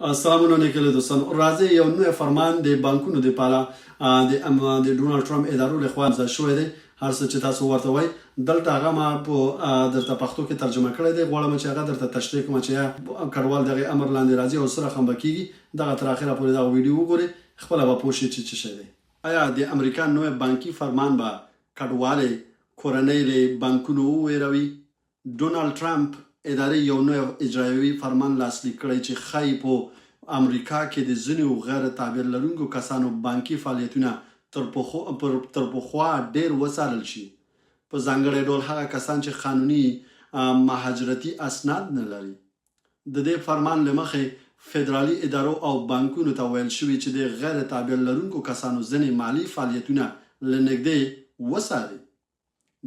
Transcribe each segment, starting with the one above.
سلامونه نیکله دوستان راځي یو نوې فرمان د بانکونو د پاله د ډونالد ټرمپ ادارو لخوا امضا شوی دی. هر څه چې تاسو ورته وای دلته هغه ما په درته پښتو کې ترجمه کړی دی. غواړم چې هغه درته تشریح کوم چې کډوال دغه امر لاندې راځي او سره خمبه کیږي. دغه تر اخره پورې دا ویډیو وګورئ، خپل به پوه شئ چې څه شی دی. آیا د امریکا نوې بانکي فرمان به کډوالې کورنۍ له بانکونو وویروي؟ ډونالد ټرمپ ادارې یو نوی اجرایوي فرمان لاسلیک کړی چې ښایي په امریکا کې د ځینو غیر تعبیر لرونکو کسانو بانکي فعالیتونه تر پخوا ډېر وڅارل شي، په ځانګړي ډول هغه کسان چې قانوني مهاجرتي اسناد نه لري. د دې فرمان له مخې فدرالي ادارو او بانکونو ته ویل شوي چې د غیر تعبیر لرونکو کسانو ځینې مالي فعالیتونه له نږدې وڅاري.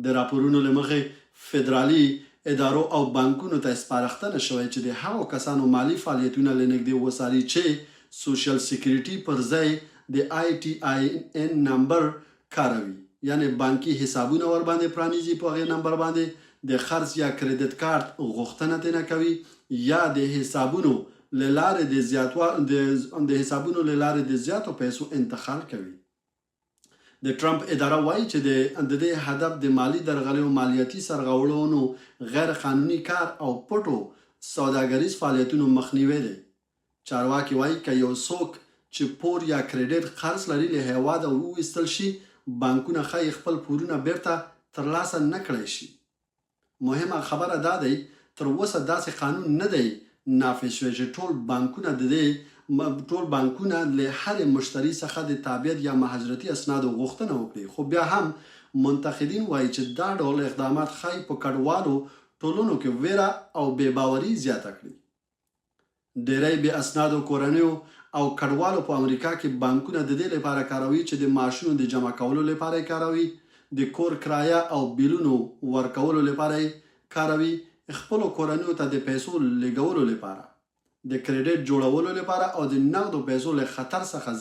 د راپورونو له مخې فدرالي ادارو او بانکونو ته سپارښتنه شوی چې د هغو کسانو مالي فعالیتونه له نږدې وڅاري چې سوشل سکیورټي پر ځای د ITIN نمبر کاروي، یعنی بانکي حسابونه ور باندې پرانیزي، په هغې نمبر باندې د خرڅ یا کریډټ کارت غوښتنه ترې نه کوي، یا د حسابونو له لارې د زیاتو پیسو انتقال کوي. د ټرمپ اداره وایي چې د دې هدف د مالی درغلیو، مالیاتي سرغړونو، غیر قانوني کار او پټو سوداګریز فعالیتونو مخنیوی دی. چارواکي وایي که یو څوک چې پور یا کریډټ قرض لري له هیواده وویستل شي، بانکونه ښایي خپل پورونه بیرته ترلاسه نه کړی شي. مهمه خبره دا دی تر اوسه داسې قانون نه دی نافذ شوی چې ټول بانکونه له هر مشتری څخه د تابعیت یا مهاجرتي اسنادو غوښتنه وکړي. خو بیا هم منتقدین وایي چې دا ډول اقدامات ښایي په کډوالو ټولنو کې ویره او بې باوري زیاته کړي. ډیری بې اسنادو کورنیو او کډوالو په امریکا کې بانکونه د دې لپاره کاروي چې د معاشونو د جمع کولو لپاره یې کاروي، د کور کرایه او بیلونو ورکولو لپاره یې کاروي، خپلو کورنیو ته د پیسو لګولو لپاره، د کریډټ جوړولو لپاره او د نغدو پیسو له خطر څخه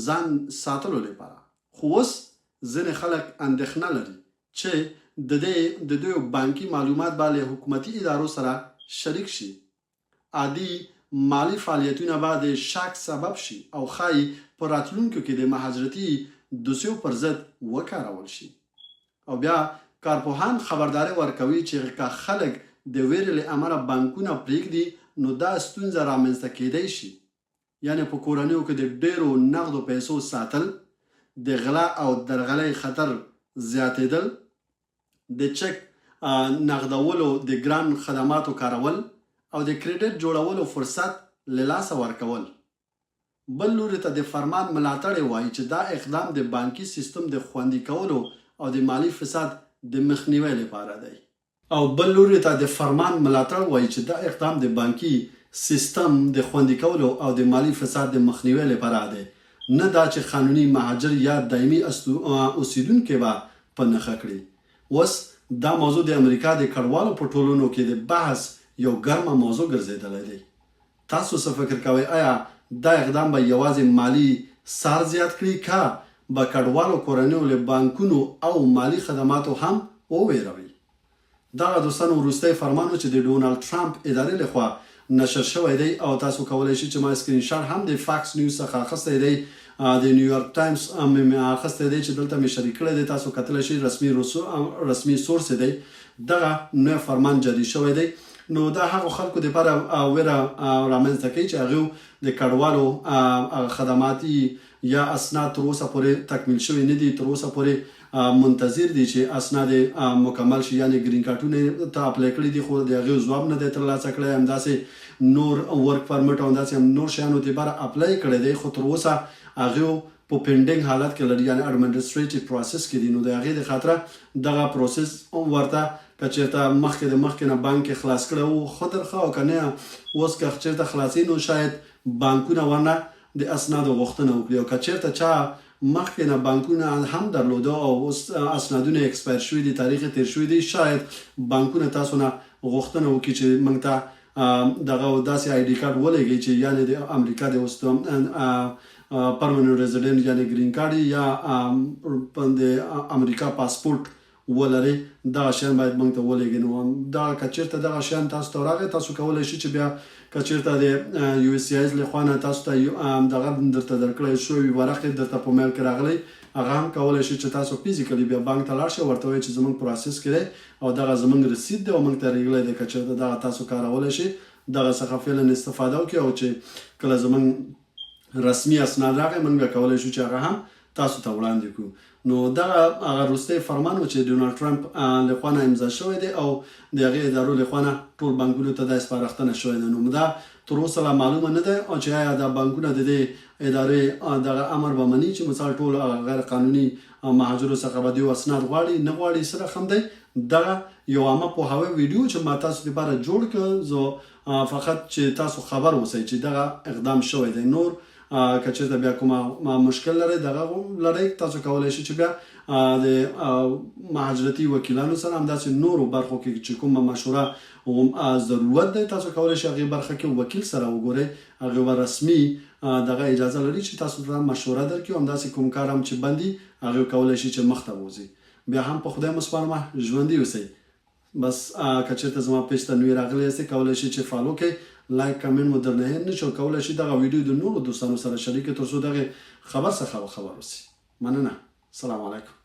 ځان ساتلو لپاره. خو اوس ځینې خلک اندېښنه لري چې د دوی بانکي معلومات به له حکومتي ادارو سره شریک شي. عادي مالی فعالیتونه به د شک سبب شي او ښایي په راتلونکو کې د مهاجرتي دوسیو پر ضد وکارول شي. او بیا کارپوهان خبرداری ورکوي چې که خلک د ویرې له امله بانکونه پرېږدي نو دا ستونزه رامنځته کیدی شي، یعنی په کورنیو کې د ډیرو نغدو پیسو ساتل، د غلا او درغلۍ خطر زیاتېدل، د چک نغدولو د ګران خدماتو کارول او د کریډټ جوړولو فرصت له لاسه ورکول. بل لوري ته د فرمان ملاتړی وایي چې دا اقدام د بانکي سیستم د خوندي کولو او د مالی فساد د مخنیوي لپاره دی. او بل لوري ته د فرمان ملاتړ وایي چې دا اقدام د بانکي سیستم د خوندي کولو او د مالی فساد د مخنیوي لپاره دی، نه دا چې قانوني مهاجر یا دایمي اوسیدونکي به په نښه کړي. اوس دا موضوع د امریکا د کډوالو په ټولنو کې د بحث یو ګرمه موضوع ګرځېدلی دی. تاسو څه فکر کوئ؟ آیا دا اقدام به یوازې مالی سار زیات کړي که به کډوالو کورنیو له بانکونو او مالی خدماتو هم وویروي؟ دغه دوستانو وروستی فرمان چې د ډونالد ټرمپ ادارې لخوا نشر شوی دی او تاسو کولی شئ چې ما سکرین شاټ هم د فاکس نیوز څخه اخیستی دی، د نیویورک ټایمز مې اخیستی دی چې دلته مې شریک کړی دی. تاسو کتلی شئ رسمي سورس دی. دغه نوی فرمان جاری شوی دی. نو دا هغو خلکو دپاره ویره رامنځته کوي چې هغوی د کډوالو خدماتي یا اسناد تر اوسه پورې تکمیل شوي نه دي، تر اوسه پورې منتظر دي چې اسناد مکمل شي، یعنی گرین کارتونه ته اپلای کړي دي خو د هغوی ځواب نه دی ترلاسه کړی. همداسې نور ورک پرمټ او همداسې هم نور شیانو دپاره اپلای کړی دی خو تر اوسه هغوی په پینډینګ حالت کې لري، یعنی اډمنسټریټیو پروسس کې دي. نو د هغې د خاطره دغه پروسس ورته که چېرته مخکې نه بانک خلاص کړی و خطر ښه، او که نه اوس که چېرته خلاصوي نو شاید بانکونه ورنه د اسنادو غوښتنه وکړي، او که چېرته چا مخکې نه بانکونه هم درلوده او اوس اسنادونه اکسپایر شوي دي، تاریخ تیر شوي دي، شاید بانکونه تاسو نه غوښتنه وکړي چې موږ ته دغه داسې آی ډي کارت ولېږئ چې یعنې د امریکا د پرمننت ریزیډنټ یعنی گرین کارت یا د امریکا پاسپورت ولري دغه شیان باید موږ ته ولېږي. نو دغه که چېرته دغه شیان تاسو ته راغی تاسو کولی شئ چې بیا که چېرته د USCIS له خوا نه تاسو ته دغه درته درکړی شوی ورق یې درته په میل کې راغلی هغه هم کولی شئ چې تاسو فزیکلی بیا بانک ته لاړ شئ ورته وایئ چې زموږ پروسس کې دی او دغه زموږ رسید دی او موږ ته راغلی دی. که چېرته دغه تاسو کارولی شئ دغه څخه فعلا استفاده وکړئ او چې کله زموږ رسمي اسناد راغی موږ بیا کولی شو چې هغه هم تاسو ته وړاندې کړو. نو دغه هغه وروستی فرمان و چې ډونالډ ټرمپ له خوا نه امضا شوی دی او د هغې ادارو له خوا نه ټول بانکونو ته دا سپارښتنه شوې ده. نو دا تر اوسه لا معلومه نه ده چې آیا دا بانکونه د دې ادارې دغه امر به مني چې مثال ټول غیر قانوني مهاجرو څخه به دوی اسناد غواړي نه غواړي. سره هم دی دغه یو عامه پوهاوی ویډیو چې ما تاسو لپاره جوړ کړ زه فقط چې تاسو خبر اوسئ چې دغه اقدام شوی دی. نور که چېرته بیا کومه مشکل لرئ دغه لرئ تاسو کولی شئ چې بیا د مهاجرتي وکیلانو سره همداسې نورو برخو کې چې کومه مشوره ضرورت دی تاسو کولی شئ هغې برخه کې وکیل سره وګورئ هغې به رسمي دغه اجازه لري چې تاسو ته مشوره درکړي او همداسې کوم کار هم چې بند وي هغې کولی شئ چې مخته ووځئ. بیا هم په خدای مو سپارمه ژوندي اوسئ. بس که چېرته زما پیج ته نوي راغلی یاستئ کولی شئ چې فالو کړئ لایک کمنټ مو درنه هېر نه شي او کولی شئ دغه ویډیو د نورو دوستانو سره شریک کړئ تر څو دغې خبر څخه خبر اوسئ. مننه. السلام علیکم.